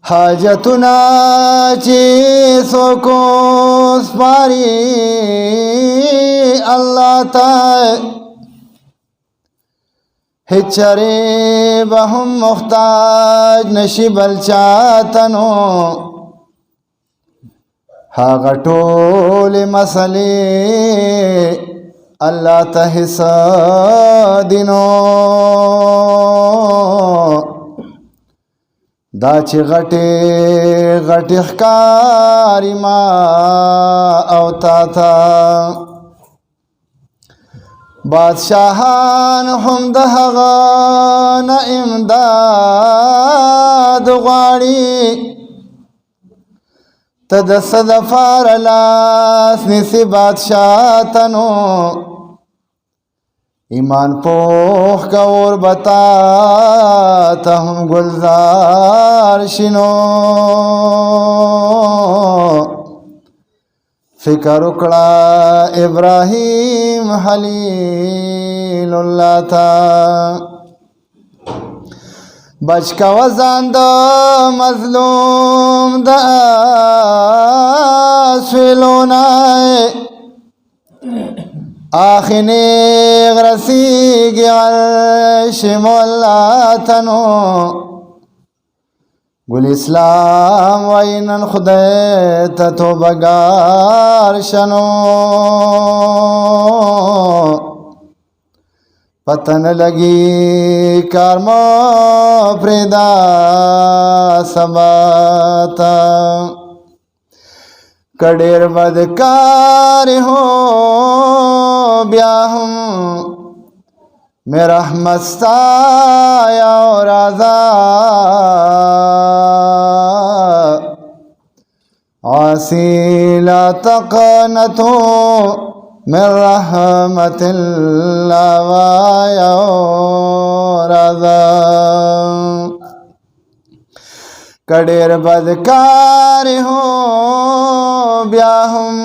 हाजतुना चीज़ों को स्पारी अल्लाह ताए हिचरे बहुम मुख्ताज नशिबल चातनो हागटोल मसले अल्लाह तहिसा दिनो दाची गटे गटे कारी मा अवता था बादशाहान हम दहगान इमदाद गाड़ी तदसद फारलास निसी बादशाह तनो ईमान पोख का और बताता हम गुलजार शिनो फिकर उकड़ा इब्राहिम हलीलुल्लाह था बचका वजान द मजलूम द स्विलोनाए आखिने गरसी गिश मोल्ला तनो गुल इस्लाम वैनन खुदे ततो बगार शनो पतन लगी कर्मो प्रेदा सबता कडेर बदकार हो ब्याहम मेरा मस्ताया और आजा आसीला तकनतो मिर रहमतिल्लाह वाया और आजा कडेर बदकार हो ब्याहम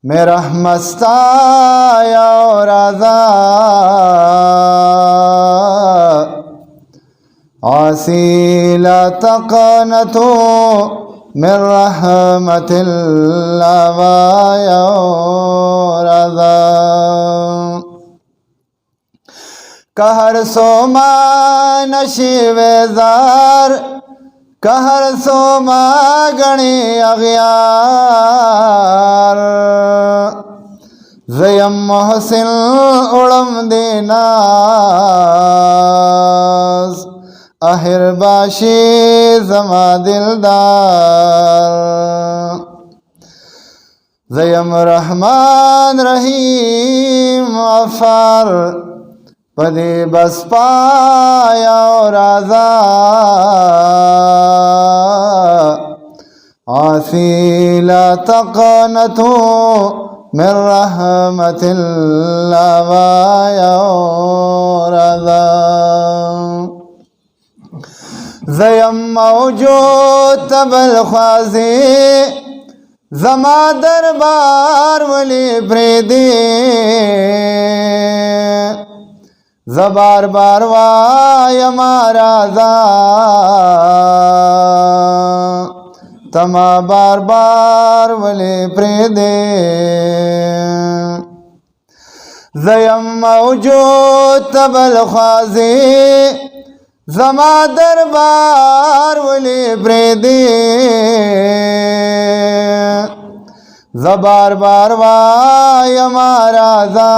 मेरा मस्ताया और आजा आसीला तकनतो मिर रहमतिल्लाह वाया और आजा कहर सोमा नशीवेजार कहर सोमा गणे अगियार ज़यम मोहसिन उड़म देनाज আহির বাসি জমা দিলদার জয়ম রহমান রহিম আফার পদে বস পায়া রাজা আসিলা তকনতু মির রহমতিল্লাহ ওয়া রাজা ज़यम मौजूद तबल ख्वाज़े ज़मा दरबार वली प्रेदे ज़बार बार वाय मारा जा तमा बार बार वली प्रेदे ज़यम मौजूद तबल ख्वाज़े ज़मा दरबार वली प्रेदे ज़बार बार वाय मारा जा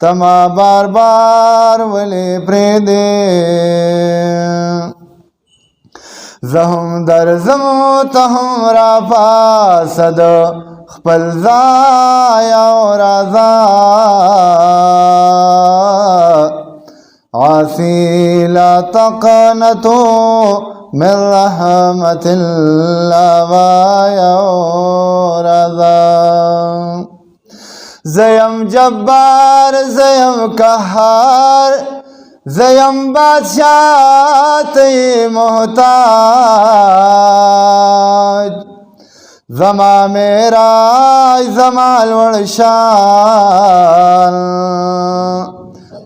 तमा बार बार वली प्रेदे ज़हम दर ज़मो तहम राफा सद खपल ज़ाया और आज़ा आसीला तकनतो मिर रहमतिल्लाह वाया राजा ज़यम जब्बार ज़यम कहार ज़यम बादशाह मोहताज ज़मा मेरा ज़माल वड़शान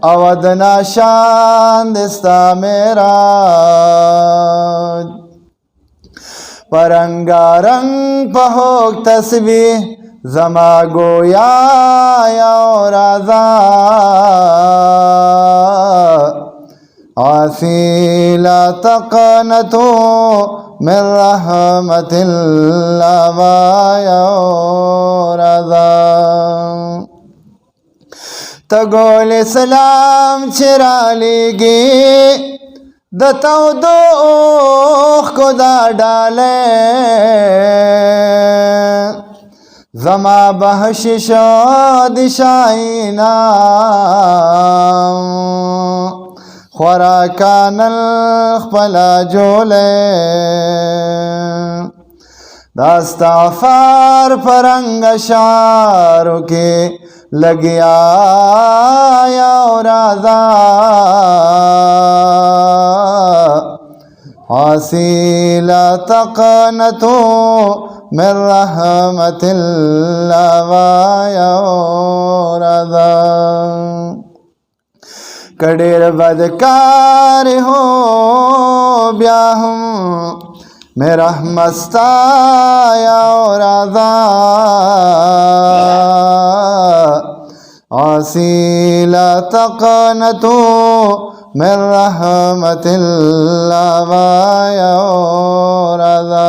अवध नाशांदिस्ता मेरा परंगारंग पहोक तस्बीह जमा गोया और आजा आसीला तकनतो मिन रहमतिल्लाह और आजा तगोल सलाम चिरालीगी दताओ दो खुदा डाले जमा बहशिश दिशाइना खुराकानल खपला जोले दास्ताफार परंग शारों के लगिया और आजा हासिला तकनतो मिन रहमतिल्लाह और आजा कडेर बदकार हो ब्याहम मेरा मस्ताया और आजा आसीला तकनतो मिन रहमतिल्लाह और आजा।